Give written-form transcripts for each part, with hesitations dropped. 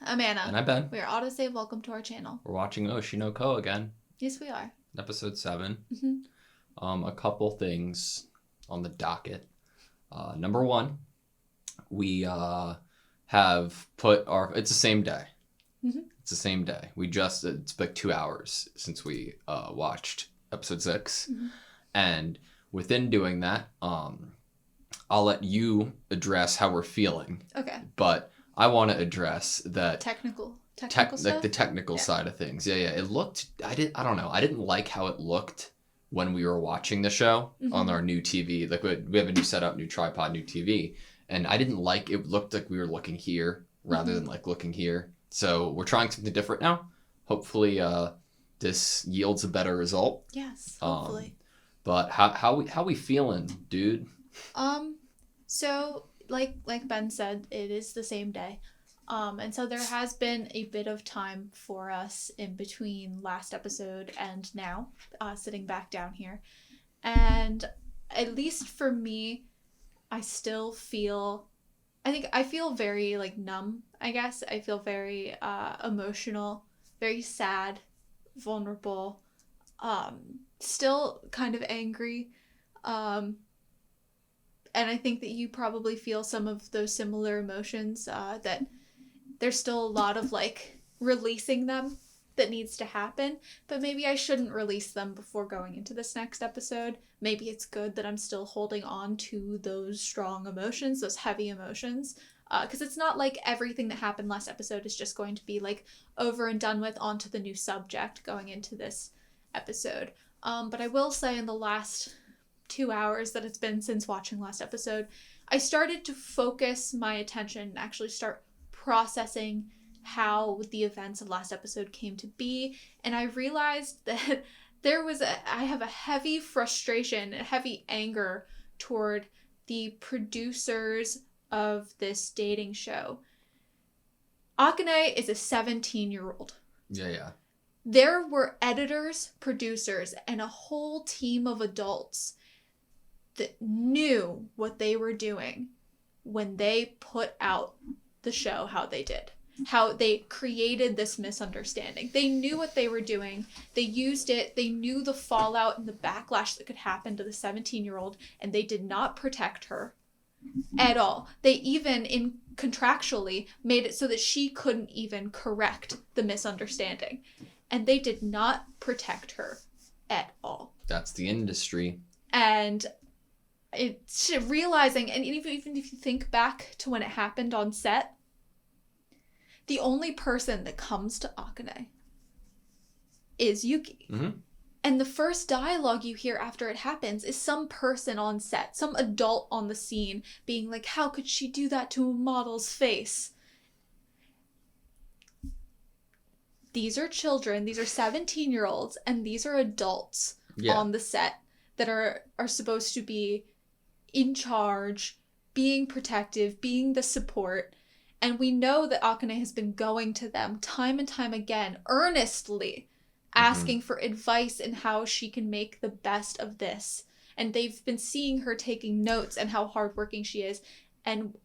I'm Anna. And I'm Ben. We are AutoSave. Welcome to our channel. We're watching Oshi No Ko again. Yes, we are. Episode 7. Mm-hmm. A couple things on the docket. Number one, we have put our... It's the same day. Mm-hmm. It's the same day. It's like 2 hours since we watched episode 6. Mm-hmm. And within doing that, I'll let you address how we're feeling. Okay. But I want to address that technical stuff? like the technical side of things. Yeah. It looked. I don't know. I didn't like how it looked when we were watching the show on our new TV. Like we have a new setup, new tripod, new TV, and I didn't like it. Looked like we were looking here rather than like looking here. So we're trying something different now. Hopefully, this yields a better result. Yes, hopefully. But how we feeling, dude? So like Ben said, it is the same day. And so there has been a bit of time for us in between last episode and now, sitting back down here. And at least for me, I feel very like numb, I guess. I feel very emotional, very sad, vulnerable, still kind of angry. And I think that you probably feel some of those similar emotions, that there's still a lot of like releasing them that needs to happen, but maybe I shouldn't release them before going into this next episode. Maybe it's good that I'm still holding on to those strong emotions, those heavy emotions, because it's not like everything that happened last episode is just going to be like over and done with, onto the new subject going into this episode. But I will say in the last 2 hours that it's been since watching last episode, I started to focus my attention and actually start processing how the events of last episode came to be, and I realized that I have a heavy frustration, a heavy anger toward the producers of this dating show. Akane is a 17-year-old. Yeah. There were editors, producers, and a whole team of adults that knew what they were doing when they put out the show how they did. How they created this misunderstanding. They knew what they were doing. They used it. They knew the fallout and the backlash that could happen to the 17-year-old, and they did not protect her at all. They even contractually made it so that she couldn't even correct the misunderstanding. And they did not protect her at all. That's the industry. And it's realizing, and even if you think back to when it happened on set, the only person that comes to Akane is Yuki. Mm-hmm. And the first dialogue you hear after it happens is some person on set, some adult on the scene being like, how could she do that to a model's face? These are children, these are 17-year-olds, and these are adults on the set that are supposed to be in charge, being protective, being the support. And we know that Akane has been going to them time and time again, earnestly asking for advice in how she can make the best of this. And they've been seeing her taking notes and how hardworking she is. And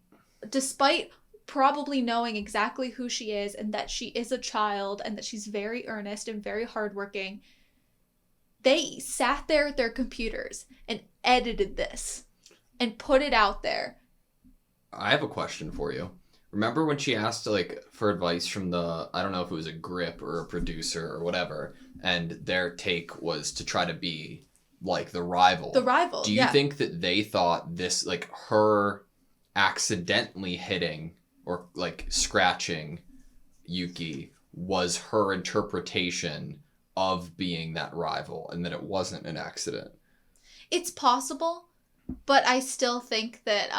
despite probably knowing exactly who she is and that she is a child and that she's very earnest and very hardworking, they sat there at their computers and edited this and put it out there. I have a question for you. Remember when she asked for advice from I don't know if it was a grip or a producer or whatever, and their take was to try to be like the rival. The rival, Do you think that they thought this, like her accidentally hitting or like scratching Yuki was her interpretation of being that rival and that it wasn't an accident? It's possible. But I still think that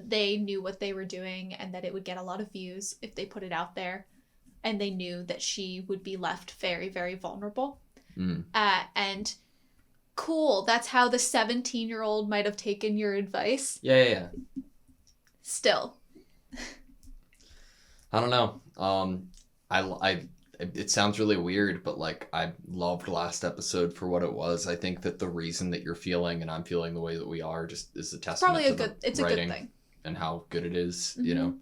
they knew what they were doing and that it would get a lot of views if they put it out there. And they knew that she would be left very, very vulnerable. And cool, that's how the 17-year-old might have taken your advice. Yeah. Still. I don't know. It sounds really weird, but like I loved last episode for what it was. I think that the reason that you're feeling and I'm feeling the way that we are just is a testament probably to the it's writing a good thing and how good it is, you know.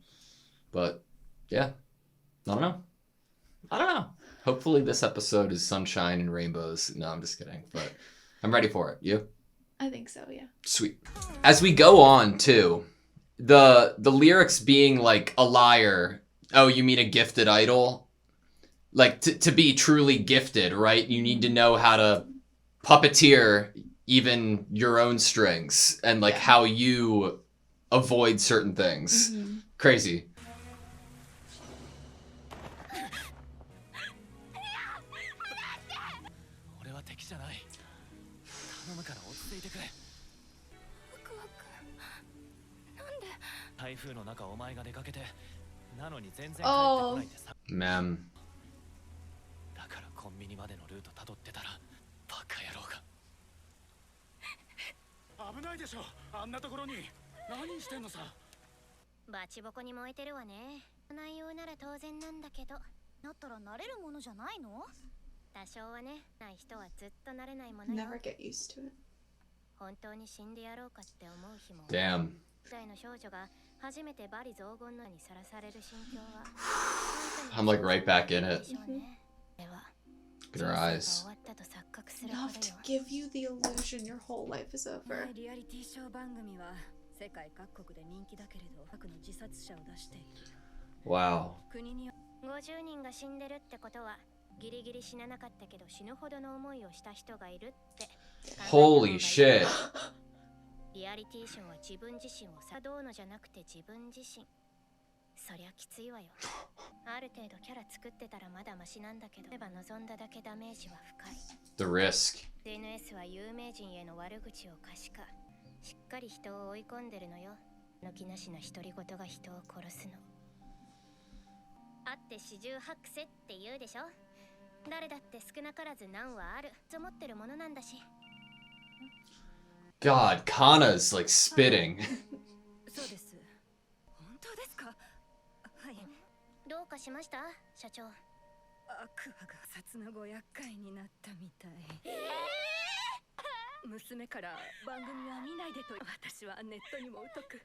But yeah, I don't know. I don't know. Hopefully this episode is sunshine and rainbows. No, I'm just kidding. But I'm ready for it. You? I think so, yeah. Sweet. As we go on, too, the lyrics being like a liar. Oh, you mean a gifted idol? Like, to be truly gifted, right? You need to know how to puppeteer even your own strings and, like, how you avoid certain things. Mm-hmm. Crazy. Oh. Man. だからコンビニまでのルート辿ってたらバカ野郎が危ないでしょあんなところに何してんのさバチボコに燃えてるわね内容なら当然なんだけどなったら慣れるものじゃないの多少はねない人はずっと慣れないものよ Never get used to it. 本当に死んでやろうかって思う日も Damn. 代の少女が初めてバリ雑言のにさらされる心境は I'm like right back in it. でしょうねでは Look at her eyes. 終わったと錯覚するほ Enough ど to よ give you the illusion your whole life is over. リアリティショー番組は世界各国で人気だけれど多くの自殺者を出している Wow. 国によ50人が死んでるってことはギリギリ死ななかったけど死ぬほどの思いをした人がいるって Holy shit. リアリティショーは自分自身をさどうのじゃなくて自分自身そりゃきついわよある程度キャラ作ってたらまだマシなんだけど例えば望んだだけダメージは深い The risk. SNS は有名人への悪口を可視化しっかり人を追い込んでるのよ抜きなしな独り言が人を殺すのあって四十八癖って言うでしょ誰だって少なからず難はあると思ってるものなんだし God, Kana's like spitting. そうです本当ですかはいどうかしました社長アクアが殺のご厄介になったみたい娘から番組は見ないでと私はネットにも疎くど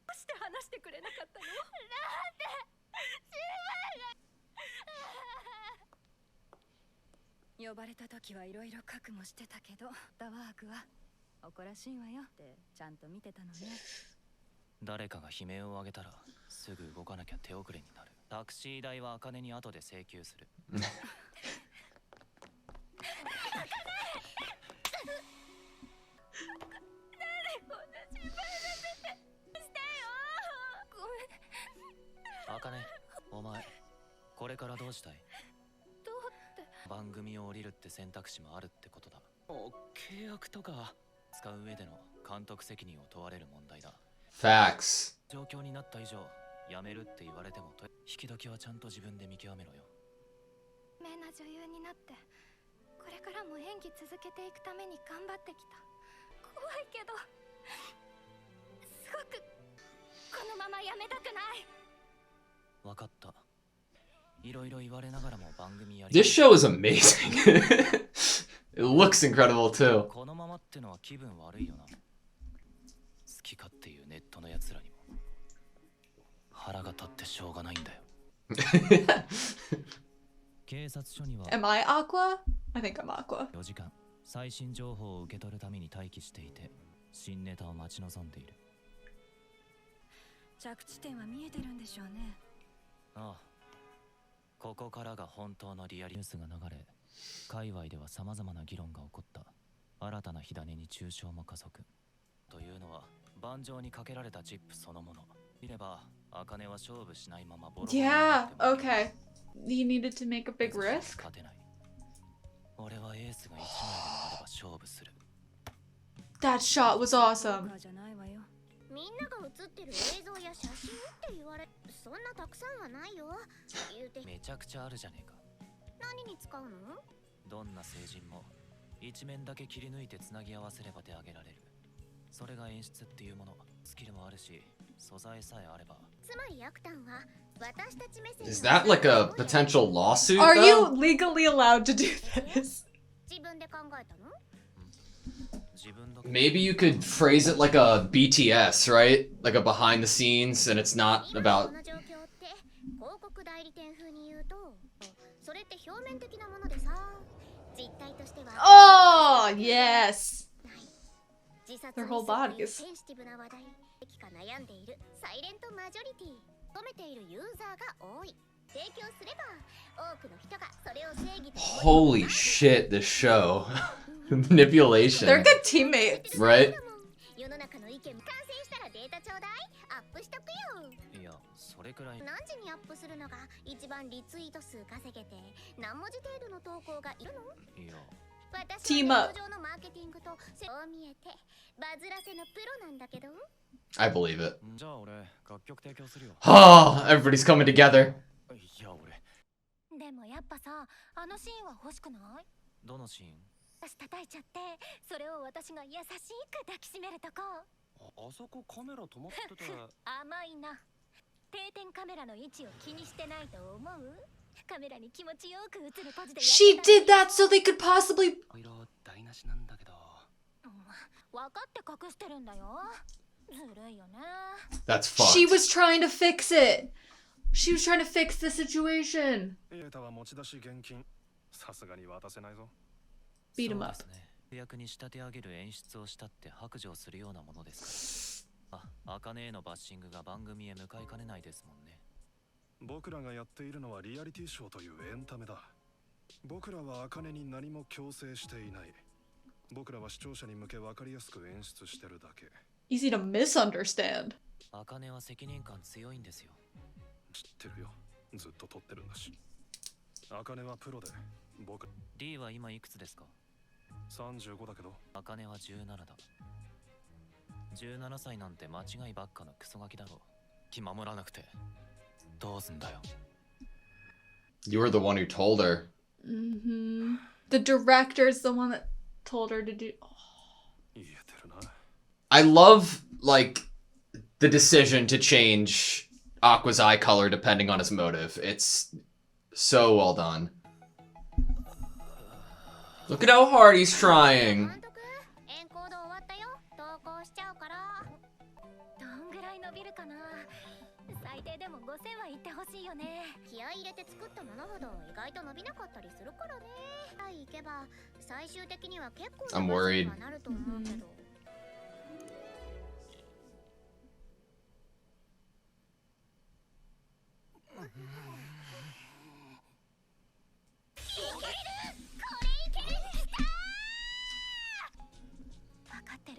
うして話してくれなかったの呼ばれた時はいろいろ覚悟してたけどダワークは誇らしいわよってちゃんと見てたのね誰かが悲鳴を上げたらすぐ動かなきゃ手遅れになるタクシー代は茜に後で請求する茜お前これからどうしたいどうって番組を降りるって選択肢もあるってことだ契約とか使う上での監督責任を問われる問題だ Facts. 状況になった以上やめるって言われても引き時はちゃんと自分で見極めろよ有名な女優になってこれからも演技続けていくために頑張ってきた怖いけどすごくこのままやめたくないわかったいろいろ言われながらも番組やり This show is amazing. It looks incredible too. このままってのは気分悪いよな好きかっていうネットのやつらにも腹が立ってしょうがないんだよ警察署には Am I Aqua? I think I'm Aqua. 4時間最新情報を受け取るために待機していて新ネタを待ち望んでいる着地点は見えてるんでしょうねああここからが本当のリアリニュースが流れ界隈では様々な議論が起こった新たな火種に中傷も加速というのは盤上にかけられたチップそのもの見れば茜は勝負しないままボロボロにな Yeah, っても okay. You needed to make a big risk? 勝てない俺はエースが1枚でもあれば勝負する That shot was awesome. じゃないわよみんなが写ってる映像や写真って言われそんなたくさんはないよ言うてめちゃくちゃあるじゃねえか何に使うのどんな成人も一面だけ切り抜いてつなぎ合わせれば手上げられるそれが演出っていうものスキルもあるし素材さえあればつまりアクタンは私たち目線 Is that like a potential lawsuit Are you though? legally allowed to do this? 自分で考えたの自分だけ Maybe you could phrase it like a BTS, right? Like a behind the scenes and it's not 今の about この状況って広告告代理店風に言うと、それって表面的なものでさ、実態としては Oh, yes. 自殺 Their 未 whole 遂という bodies. センシティブな話題か悩んでいるサイレントマジョリティ求めているユーザーが多い提供すれば多くの人がそれを正義と Holy shit, this show. Manipulation. They're good teammates. Right? 世の中の意見完成したらデータちょうだいアップしとくよいやそれくらい何時にアップするのが一番リツイート数稼げて何文字程度の投稿がいるのいや私 Team は up. ネット上のマーケティングとそう見えてバズらせのプロなんだけど I believe it. じゃあ俺楽曲提供するよ Oh, everybody's coming together. いや俺でもやっぱさ、あのシーンは欲しくない？どのシーン私叩いちゃって、それを私が優しく抱きしめるとこ。あそこカメラ止まってて甘いな。定点カメラの位置を気にしてないと思う？カメラに気持ちよく映るポジでやって She た did that so they could possibly. 色台無しなんだけど分かって隠してるんだよ。ずるいよね。 That's fucked. She was trying to fix it. She was trying to fix the situation. データは持ち出し現金。さすがに渡せないぞ。 Beat him そう up. ですね役に仕立て上げる演出をしたって白状するようなものですから茜へのバッシングが番組へ向かいかねないですもんね僕らがやっているのはリアリティショーというエンタメだ。僕らは茜に何も強制していない。僕らは視聴者に向け分かりやすく演出してるだけ。Easy to misunderstand. 茜は責任感強いんですよ知ってるよ。ずっと撮ってるんだし。茜はプロで、僕 D は今いくつですか35だけど。茜は17だ17歳なんて間違いばっかのクソガキだろ気守らなくてどうすんだよ You were the one who told her. Mm-hmm. The director's the one that told her to do. 言えてるな。I love, like, the decision to change Aqua's eye color depending on his motive. It's so well done. Look at how hard he's trying. 監督エンコード終わったよ投稿しちゃうからどんぐらい伸びるかな。最低でも5000は言ってほしいよね。気合い入れて作ったものほど意外と伸びなかったりするからねはい行けば最終的には結構 I'm な worried. 数にはなると思うけど 分かってる。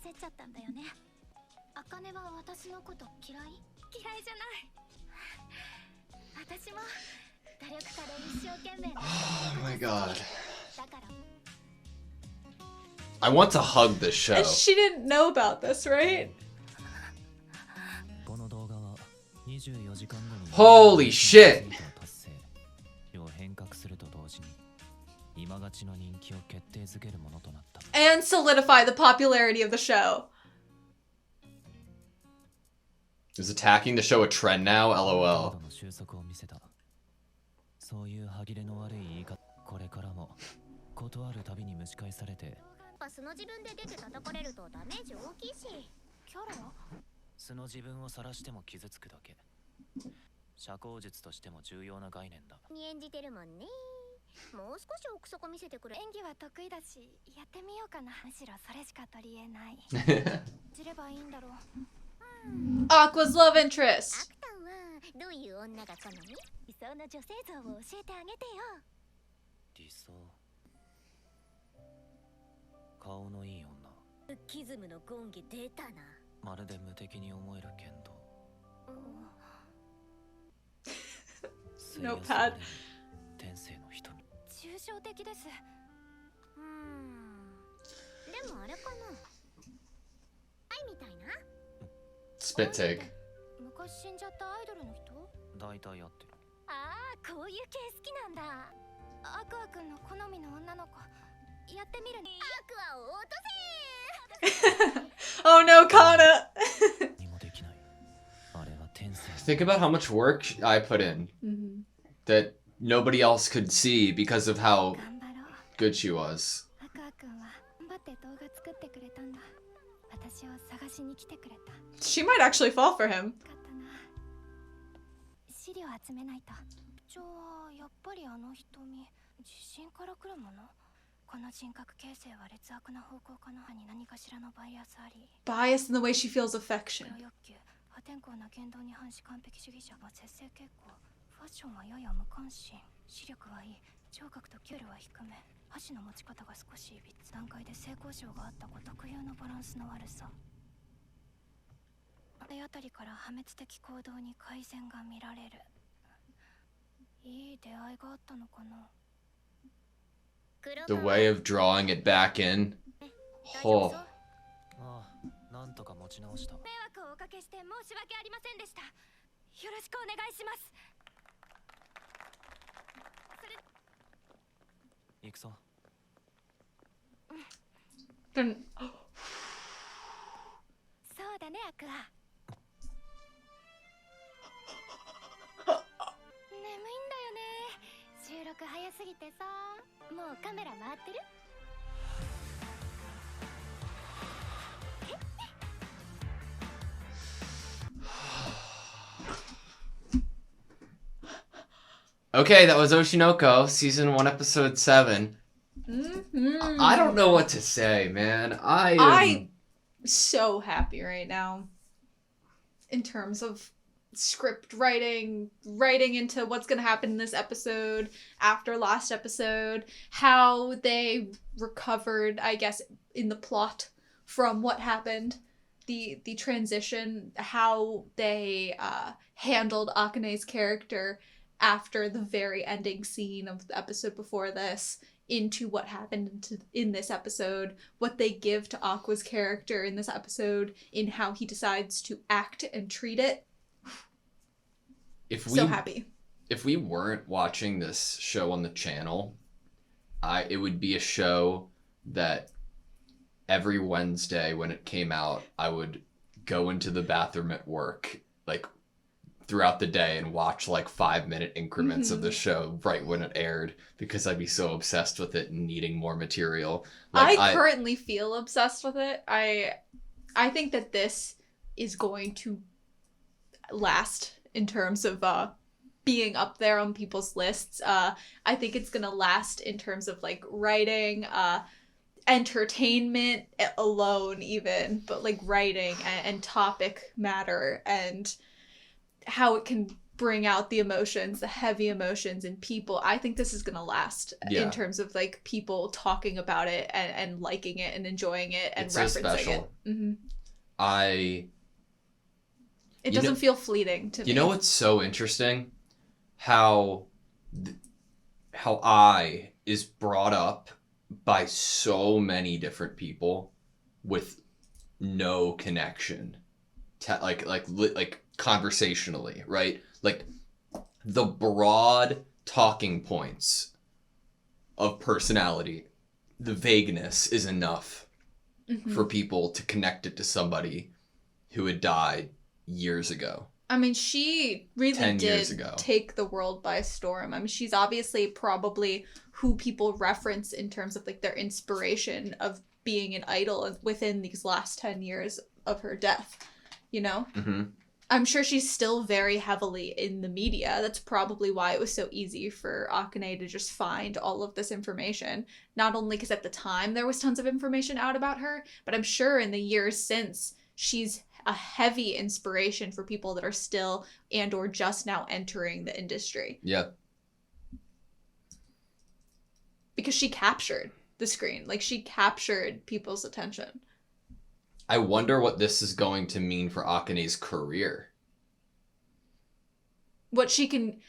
焦っちゃったんだよね。茜は私のこと嫌い？嫌いじゃない。私も努力家で一生懸命な Oh my god. だから I want to hug this show. And she didn't know about this, right? この動画は24時間後に Holy shit! 達成を変革すると同時に今勝ちの人気を決定づけるものとなった And solidify the popularity of the show. Is attacking the show a trend now? 高 LOL. 度の収束を見せたそういう歯切れの悪い言い方これからも断るたびに蒸し返されて素の自分で出て叩かれるとダメージ大きいしキャラ？素の自分を晒しても傷つくだけ社交術としても重要な概念だに演じてるもんねもう少し奥底見せてくれ演技は得意だし、やってみようかな。むしろそれしか取り柄ない。じればいいんだろう。Aqua's love ア interest. クタンはどういう女が好み理想の女性像を教えてあげてよ。理想顔のいい女ルッキズムのゴンゲ出たなまるで無敵に思える剣道 Notepad. 天性の瞳抽象的です。でもあれかなはいみたいな Spit take. 昔死んじゃったアイドルの人？大体合ってるああ、こういう系好きなんだ。アクアくんの好みの女の子、やってみるね。アクアを落とせ Oh no, Kana! 何もできないあれは天性 Think about how much work I put in Mm-hmm. that nobody else could see because of how 頑張ろう。 good she was. アクアくんは頑張って動画作ってくれたんだ。私を探しに来てくれた。 She might actually fall for him. よかったな。シ資料集めないと。特徴はやっぱりあの瞳、自信からくるもの。この人格形成は劣悪な方向かな。に何かしらのバイアスあり。 Bias in the way she feels affection. 黒欲求、破天荒な言動に反し完璧主義者は節制傾向。ファッションはやや無関心。視力はいい。聴覚とキュールは低め。箸の持ち方が少しいびつ。段階で性交渉があった子特有のバランスの悪さ。あたりから破滅的行動に改善が見られる。いい出会いがあったのかな。 The way of drawing it back in. Oh. ああ、なんとか持ち直した。迷惑をおかけして申し訳ありませんでした。よろしくお願いします。行くぞ。Then そうだね、アクア。眠いんだよね。収録早すぎてさ。もうカメラ回ってる？ Okay, that was Oshi No Ko, season 1, episode 7. I don't know what to say, man. I'm so happy right now in terms of script writing into what's going to happen in this episode, after last episode, how they recovered, I guess, in the plot from what happened, the transition, how they handled Akane's character after the very ending scene of the episode before this, into what happened in this episode, what they give to Aqua's character in this episode, in how he decides to act and treat it. So happy. If we weren't watching this show on the channel, it would be a show that every Wednesday when it came out, I would go into the bathroom at work, like, throughout the day and watch like 5-minute increments of the show right when it aired, because I'd be so obsessed with it and needing more material. Like, I currently feel obsessed with it. I think that this is going to last in terms of being up there on people's lists. I think it's gonna last in terms of like writing, entertainment alone even, but like writing and topic matter and how it can bring out the emotions, the heavy emotions in people. I think this is gonna last in terms of like people talking about it and liking it and enjoying it and it's referencing so special. it. Mm-hmm. It doesn't feel fleeting to me. You know what's so interesting? How I is brought up by so many different people with no connection, like conversationally, right? Like the broad talking points of personality, the vagueness is enough for people to connect it to somebody who had died years ago. I mean, she really 10 did years ago. take the world by storm. I mean, she's obviously probably who people reference in terms of like their inspiration of being an idol within these last 10 years of her death, you know? Mm-hmm. I'm sure she's still very heavily in the media. That's probably why it was so easy for Akane to just find all of this information. Not only because at the time there was tons of information out about her, but I'm sure in the years since, she's a heavy inspiration for people that are still and or just now entering the industry. Yeah. Because she captured the screen. Like, she captured people's attention. I wonder what this is going to mean for Akane's career. What she can...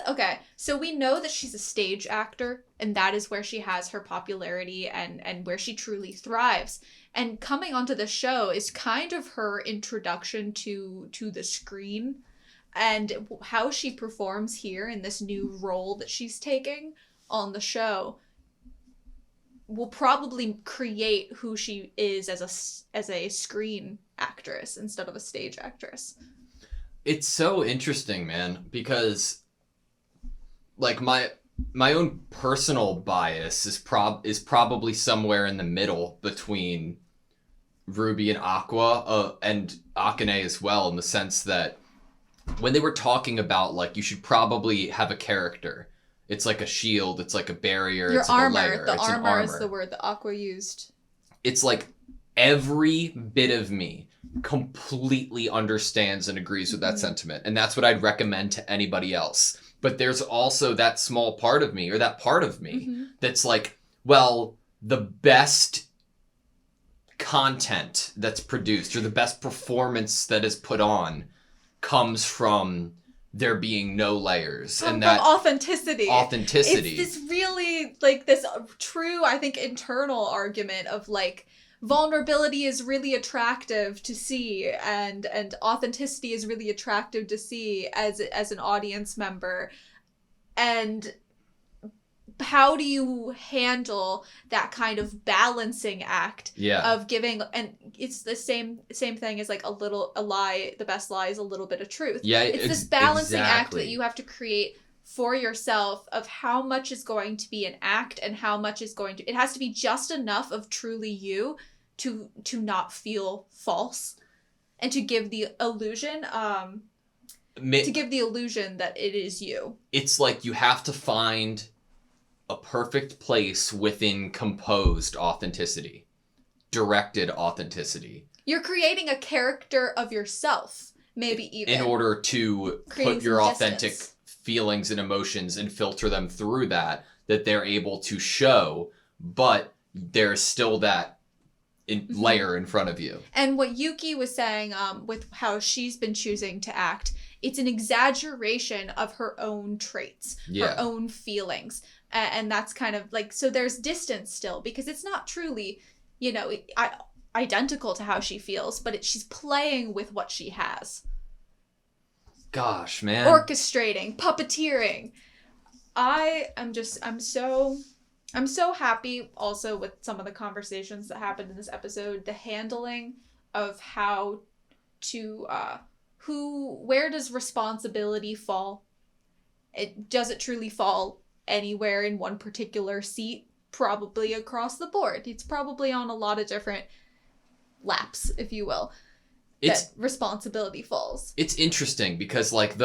Okay, so we know that she's a stage actor, and that is where she has her popularity and where she truly thrives. And coming onto the show is kind of her introduction to the screen, and how she performs here in this new role that she's taking on the show will probably create who she is as a screen actress instead of a stage actress. It's so interesting, man, because like my own personal bias is probably somewhere in the middle between Ruby and Aqua, and Akane as well, in the sense that when they were talking about, like, you should probably have a character. It's like a shield. It's like a barrier. Your it's like armor. a layer. The it's an armor is armor. the word that Aqua used. It's like every bit of me completely understands and agrees with that sentiment. And that's what I'd recommend to anybody else. But there's also that small part of me, or that part of me, that's like, well, the best content that's produced, or the best performance that is put on, comes from there being no layers. From and that authenticity. Authenticity. It's this really, like, this true, I think, internal argument of, like, vulnerability is really attractive to see, and authenticity is really attractive to see as an audience member. And how do you handle that kind of balancing act of giving, and it's the same thing as, like, a lie, the best lie is a little bit of truth. Yeah, it's this balancing act exactly. that you have to create for yourself of how much is going to be an act and how much is going to, it has to be just enough of truly you to not feel false, and to give the illusion that it is you. It's like you have to find a perfect place within composed authenticity, directed authenticity. You're creating a character of yourself, maybe even. In order to put your authentic feelings and emotions and filter them through that they're able to show, but there's still that layer in front of you. And what Yuki was saying with how she's been choosing to act, it's an exaggeration of her own traits, her own feelings. And that's kind of like, so there's distance still, because it's not truly, identical to how she feels, but she's playing with what she has. Gosh, man. Orchestrating, puppeteering. I'm so happy also with some of the conversations that happened in this episode, the handling of how to, where does responsibility fall? Does it truly fall anywhere in one particular seat? Probably across the board. It's probably on a lot of different laps, if you will, that responsibility falls. It's interesting because, like,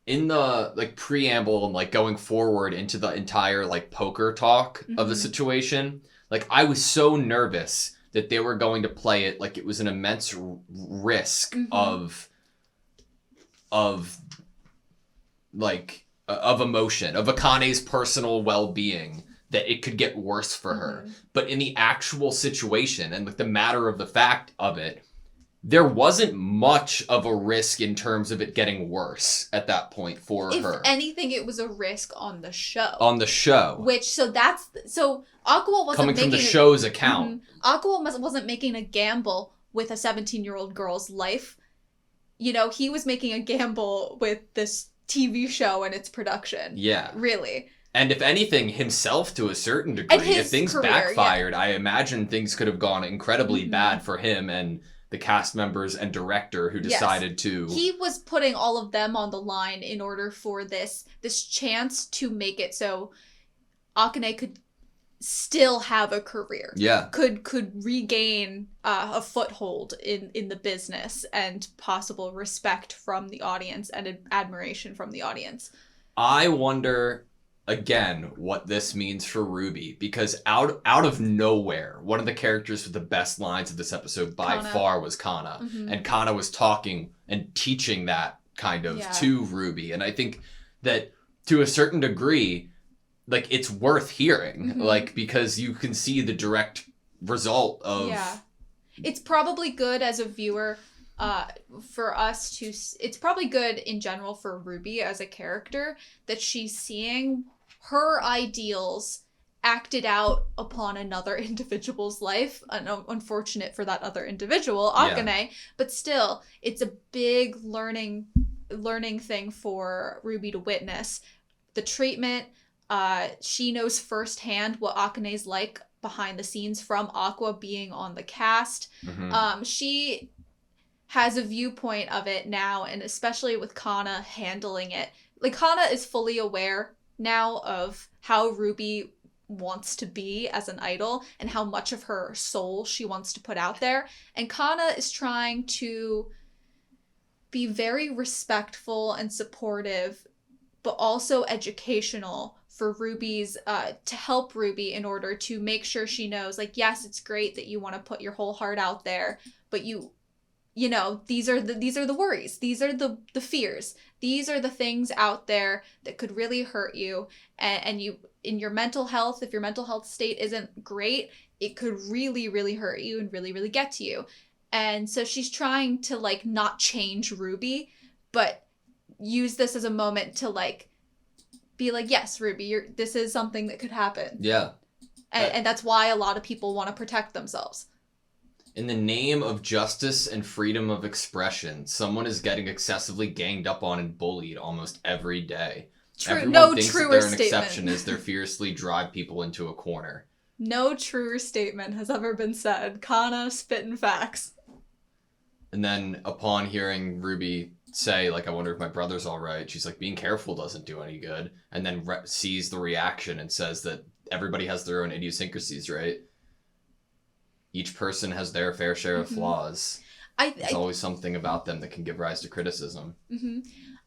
in the, like, preamble and, like, going forward into the entire, like, poker talk of the situation, like, I was so nervous that they were going to play it like it was an immense risk of emotion, of Akane's personal well-being, that it could get worse for her. But in the actual situation and, like, the matter of the fact of it, there wasn't much of a risk in terms of it getting worse at that point for her. If anything, it was a risk on the show. So Aqua wasn't coming from the show's account. Aqua wasn't making a gamble with a 17-year-old girl's life. He was making a gamble with this TV show and its production. Yeah. Really. And if anything, himself to a certain degree. If things backfired, I imagine things could have gone incredibly bad for him and the cast members and director who decided to... He was putting all of them on the line in order for this chance to make it so Akane could still have a career. Yeah. Could regain a foothold in the business and possible respect from the audience and admiration from the audience. I wonder... again, what this means for Ruby, because out of nowhere, one of the characters with the best lines of this episode by far was Kana. And Kana was talking and teaching that kind of to Ruby. And I think that to a certain degree, like, it's worth hearing, like, because you can see the direct result of... Yeah. It's probably good as a viewer for us to... It's probably good in general for Ruby as a character that she's seeing her ideals acted out upon another individual's life. Unfortunate for that other individual, Akane, but still, it's a big learning thing for Ruby to witness. The treatment, she knows firsthand what Akane's like behind the scenes from Aqua being on the cast. She has a viewpoint of it now, and especially with Kana handling it. Like, Kana is fully aware now of how Ruby wants to be as an idol and how much of her soul she wants to put out there. And Kana is trying to be very respectful and supportive, but also educational for Ruby's, to help Ruby in order to make sure she knows, like, yes, it's great that you want to put your whole heart out there, but you know, these are the worries. These are the fears. These are the things out there that could really hurt you. And you, in your mental health, if your mental health state isn't great, it could really, really hurt you and really, really get to you. And so she's trying to, like, not change Ruby, but use this as a moment to, like, be like, yes, Ruby, this is something that could happen. Yeah. And that's why a lot of people want to protect themselves. In the name of justice and freedom of expression, someone is getting excessively ganged up on and bullied almost every day. True. Everyone No thinks truer that they're an statement. exception as they fiercely drive people into a corner. No truer statement has ever been said. Kana spitting facts. And then upon hearing Ruby say, like, I wonder if my brother's all right, she's like, being careful doesn't do any good. And then sees the reaction and says that everybody has their own idiosyncrasies, right? Each person has their fair share of flaws. There's always something about them that can give rise to criticism. Mm-hmm.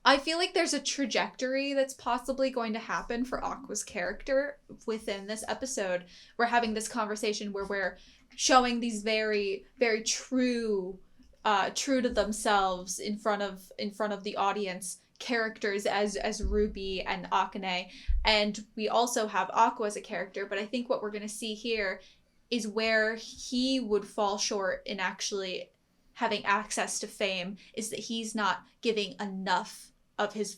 I feel like there's a trajectory that's possibly going to happen for Aqua's character within this episode. We're having this conversation where we're showing these very, very true to themselves in front of the audience characters as Ruby and Akane. And we also have Aqua as a character, but I think what we're going to see here is where he would fall short in actually having access to fame, is that he's not giving enough of his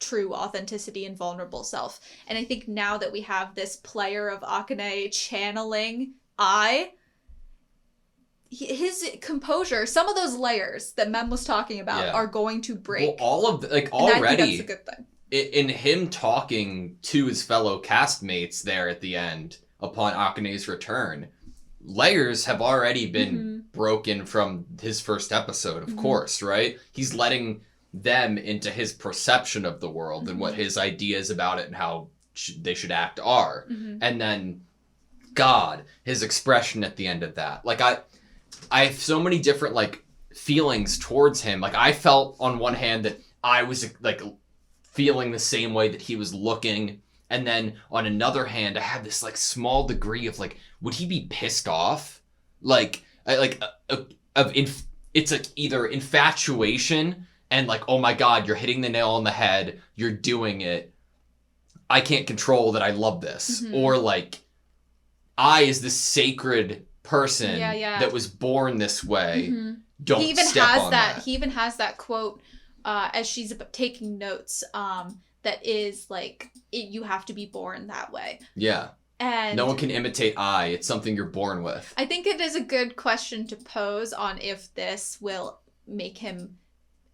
true authenticity and vulnerable self. And I think now that we have this player of Akane channeling his composure, some of those layers that Mem was talking about are going to break. Well, all of, like, and already, I think that's a good thing. In him talking to his fellow castmates there at the end, upon Akane's return, layers have already been broken from his first episode, of course, right? He's letting them into his perception of the world and what his ideas about it and how they should act are. And then, God, his expression at the end of that. Like, I have so many different, like, feelings towards him. Like, I felt on one hand that I was, like, feeling the same way that he was looking. And then on another hand, I had this, like, small degree of, like, would he be pissed off? Like, it's like either infatuation and, like, oh my God, you're hitting the nail on the head. You're doing it. I can't control that I love this. Or, like, I, as this sacred person that was born this way, don't step on that. He even has that quote as she's taking notes that is like, you have to be born that way. Yeah. And no one can imitate it's something you're born with. I think it is a good question to pose on if this will make him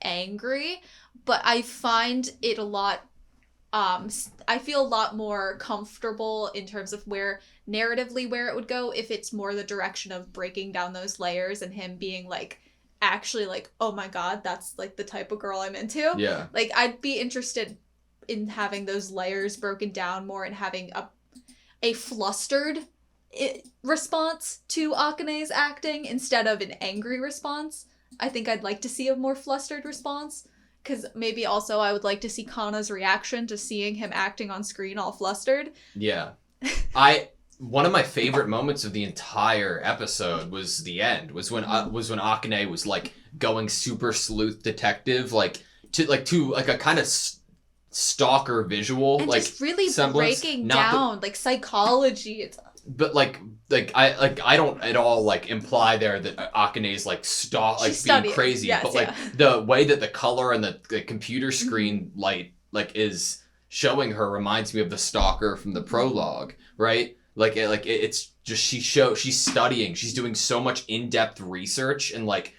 angry, but I find it a lot I feel a lot more comfortable in terms of narratively where it would go if it's more the direction of breaking down those layers and him being like, actually, like, oh my God, that's, like, the type of girl I'm into. Yeah. Like, I'd be interested in having those layers broken down more and having a flustered response to Akane's acting instead of an angry response. I think I'd like to see a more flustered response. Because maybe also I would like to see Kana's reaction to seeing him acting on screen all flustered. Yeah. One of my favorite moments of the entire episode was the end. Was when Akane was, like, going super sleuth detective, to a kind of stalker visual, and like, just really semblance. breaking down like psychology. But I don't at all, like, imply there that Akane's, like, being crazy. Yes, but the way that the color and the computer screen light, like, is showing her reminds me of the stalker from the prologue, right? It's just she's studying, she's doing so much in-depth research and, like,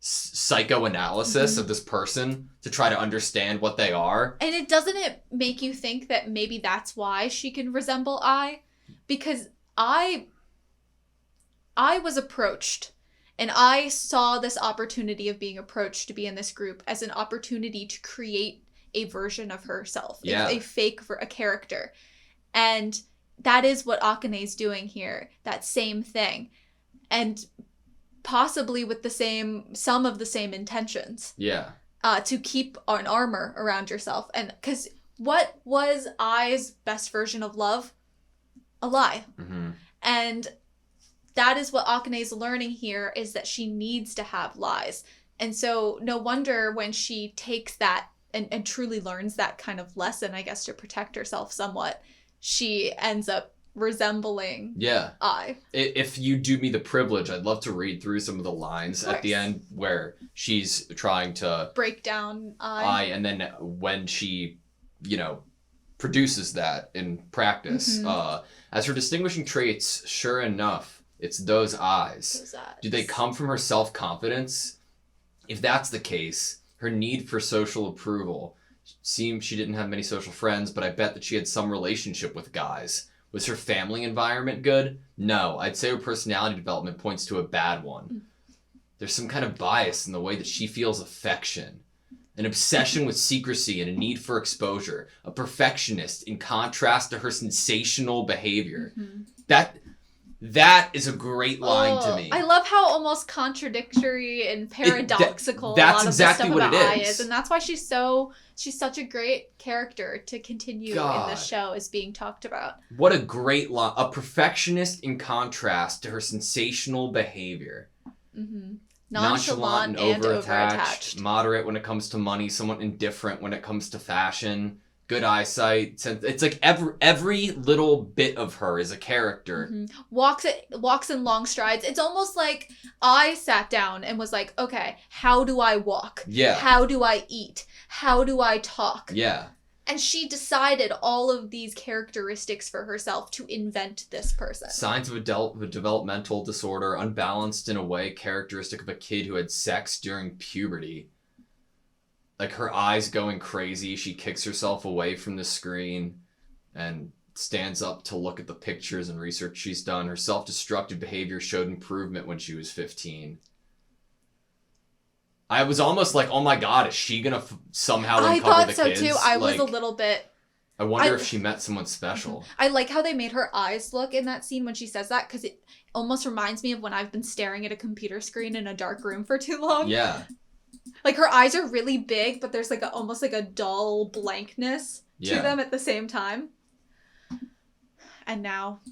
psychoanalysis of this person to try to understand what they are. And it make you think that maybe that's why she can resemble I? Because I was approached, and I saw this opportunity of being approached to be in this group as an opportunity to create a version of herself, a fake for a character. And that is what Akane's doing here, that same thing. And possibly with some of the same intentions. Yeah. to keep an armor around yourself. And because what was Ai's best version of love? A lie. Mm-hmm. And that is what Akane's learning here, is that she needs to have lies. And so no wonder when she takes that and truly learns that kind of lesson, I guess, to protect herself somewhat, she ends up resembling Ai. If you do me the privilege, I'd love to read through some of the lines at the end where she's trying to break down Ai, and then when she, produces that in practice, as her distinguishing traits, sure enough, it's those eyes. Those eyes. Do they come from her self-confidence? If that's the case, her need for social approval. Seems she didn't have many social friends, but I bet that she had some relationship with guys. Was her family environment good? No, I'd say her personality development points to a bad one. There's some kind of bias in the way that she feels affection. An obsession with secrecy and a need for exposure. A perfectionist in contrast to her sensational behavior. That is a great line to me. I love how almost contradictory and paradoxical that's a lot of exactly the stuff what about it Ai is. and that's why she's such a great character to continue in the show is being talked about. What a great line. A perfectionist in contrast to her sensational behavior. Nonchalant and over-attached. Moderate when it comes to money. Somewhat indifferent when it comes to fashion. Good eyesight. It's like every little bit of her is a character. Walks in long strides. It's almost like I sat down and was like, okay, how do I walk? Yeah. How do I eat? How do I talk? Yeah. And she decided all of these characteristics for herself to invent this person. Signs of a developmental disorder, unbalanced in a way characteristic of a kid who had sex during puberty. Like her eyes going crazy, she kicks herself away from the screen and stands up to look at the pictures and research she's done. Her self-destructive behavior showed improvement when she was 15. I was almost like, oh my god, is she gonna somehow uncover the kids? I thought so too. I was a little bit... I wonder if she met someone special. I like how they made her eyes look in that scene when she says that, because it almost reminds me of when I've been staring at a computer screen in a dark room for too long. Yeah. Like her eyes are really big, but there's like almost like a dull blankness to them at the same time. And now,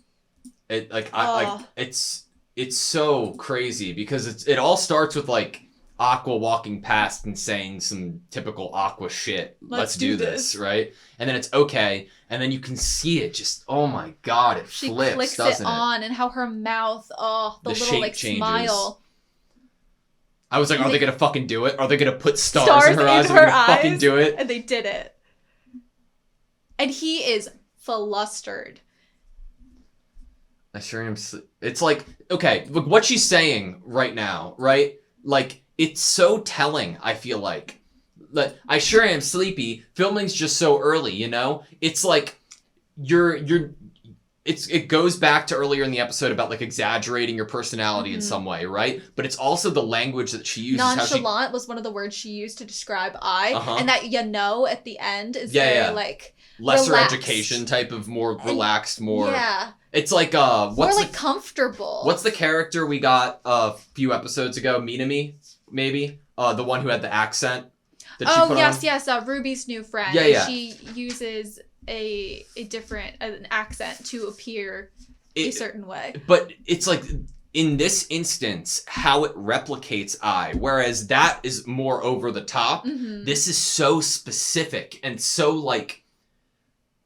it's so crazy because it all starts with like Aqua walking past and saying some typical Aqua shit. Let's do this, right? And then it's okay, and then you can see it just, oh my god, it flips, clicks doesn't it? on, and how her mouth, the little shape like changes. smile. I was like, are they gonna fucking do it? Are they gonna put stars in her eyes? Are they gonna fucking do it? And they did it. And he is flustered. I sure am. It's like, okay, look what she's saying right now, right? Like, it's so telling, I feel like. I sure am sleepy. Filming's just so early, you know? It's like, it goes back to earlier in the episode about like exaggerating your personality in some way, right? But it's also the language that she uses. Nonchalant was one of the words she used to describe Ai, and that at the end is very like lesser relaxed. Education type of more relaxed, more It's like more like comfortable. What's the character we got a few episodes ago? Minami, maybe the one who had the accent. That she put on? Ruby's new friend. Yeah, yeah. She uses a different an accent to appear a certain way. But it's like in this instance, how it replicates Ai, whereas that is more over the top. This is so specific and so like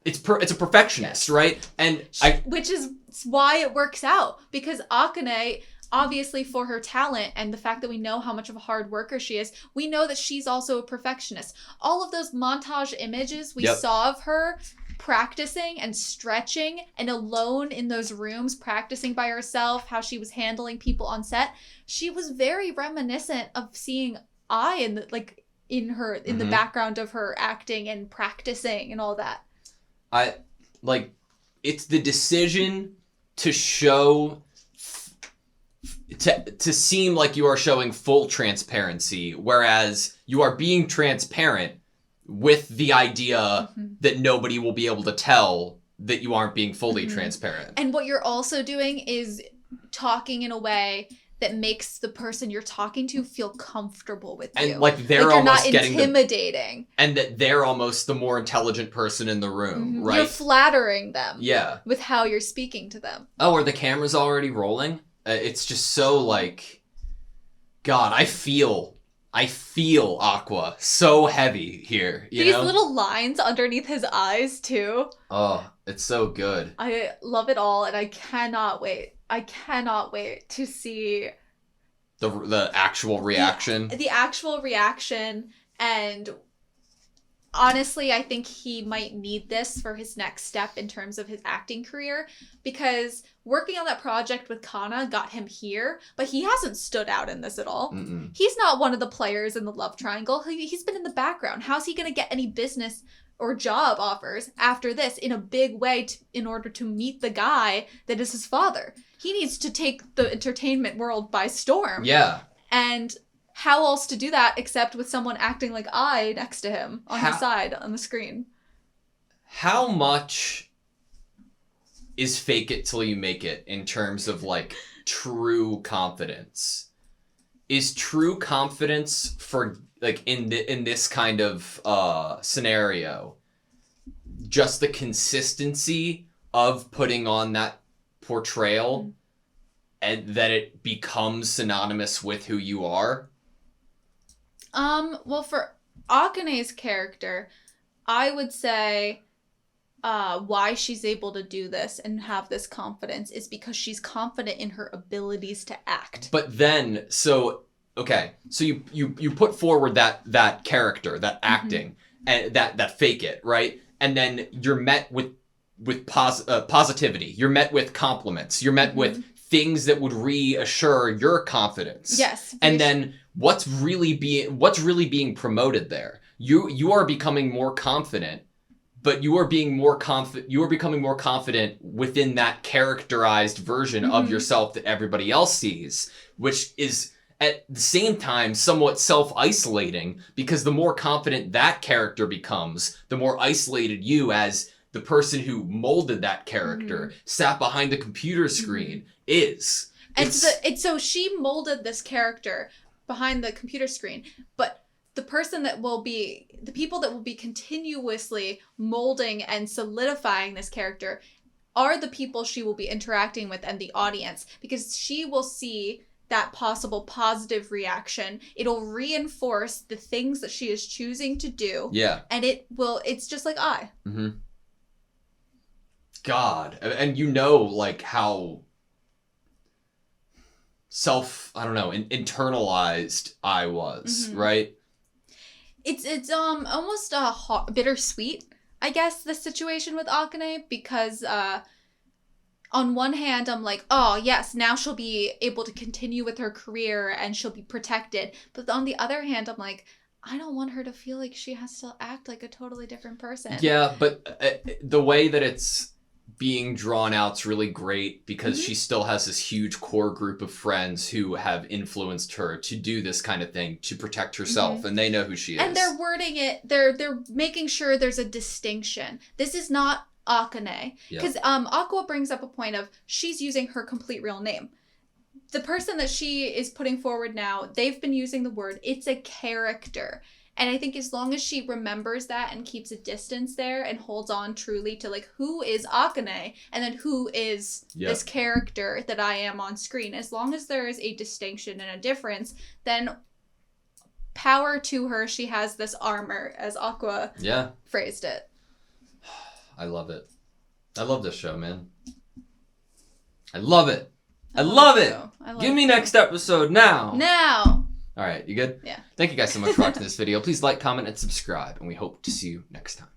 it's a perfectionist, right? And which is why it works out, because Akane, obviously for her talent and the fact that we know how much of a hard worker she is, we know that she's also a perfectionist. All of those montage images we saw of her practicing and stretching and alone in those rooms, practicing by herself, how she was handling people on set, she was very reminiscent of seeing Ai in the background of her acting and practicing and all that. It's the decision to show to seem like you are showing full transparency, whereas you are being transparent with the idea that nobody will be able to tell that you aren't being fully transparent. And what you're also doing is talking in a way that makes the person you're talking to feel comfortable with you. And like they're you're almost not getting intimidating. and that they're almost the more intelligent person in the room, right? You're flattering them. Yeah. With how you're speaking to them. Oh, are the cameras already rolling? It's just so like, God, I feel Aqua so heavy here. These little lines underneath his eyes too. Oh, it's so good. I love it all, and I cannot wait. I cannot wait to see The actual reaction. The actual reaction, and honestly, I think he might need this for his next step in terms of his acting career, because working on that project with Kana got him here, but he hasn't stood out in this at all. Mm-mm. He's not one of the players in the love triangle. He's been in the background. How's he going to get any business or job offers after this in a big way in order to meet the guy that is his father? He needs to take the entertainment world by storm. Yeah. And how else to do that except with someone acting like I next to him on his side on the screen? How much is fake it till you make it in terms of like true confidence? Is true confidence for like in this kind of scenario just the consistency of putting on that portrayal and that it becomes synonymous with who you are? Well, for Akane's character, I would say why she's able to do this and have this confidence is because she's confident in her abilities to act. But then, so you put forward that character, that acting, and that fake it, right? And then you're met with positivity. You're met with compliments. You're met with things that would reassure your confidence. Yes. And then what's really being promoted there? You are becoming more confident, but you are becoming more confident within that characterized version of yourself that everybody else sees, which is at the same time somewhat self-isolating, because the more confident that character becomes, the more isolated you as the person who molded that character, sat behind the computer screen, is. And so she molded this character behind the computer screen, but the people that will be continuously molding and solidifying this character are the people she will be interacting with and the audience, because she will see that possible positive reaction. It'll reinforce the things that she is choosing to do. Yeah. And it's just like I. Mm-hmm. God. And like how internalized I was, right? It's almost bittersweet, I guess, the situation with Akane, because on one hand I'm like, oh yes, now she'll be able to continue with her career and she'll be protected, but on the other hand I'm like, I don't want her to feel like she has to act like a totally different person. Yeah, but the way that it's being drawn out's really great, because she still has this huge core group of friends who have influenced her to do this kind of thing to protect herself, and they know who she is. And they're wording it, they're making sure there's a distinction. This is not Akane, because Aqua brings up a point of she's using her complete real name. The person that she is putting forward now, they've been using the word, it's a character. And I think as long as she remembers that and keeps a distance there and holds on truly to like, who is Akane and then who is this character that I am on screen, as long as there is a distinction and a difference, then power to her. She has this armor, as Aqua phrased it. I love it. I love this show, man. I love it. I love it. Give me next episode now. Now. All right, you good? Yeah. Thank you guys so much for watching this video. Please like, comment, and subscribe, and we hope to see you next time.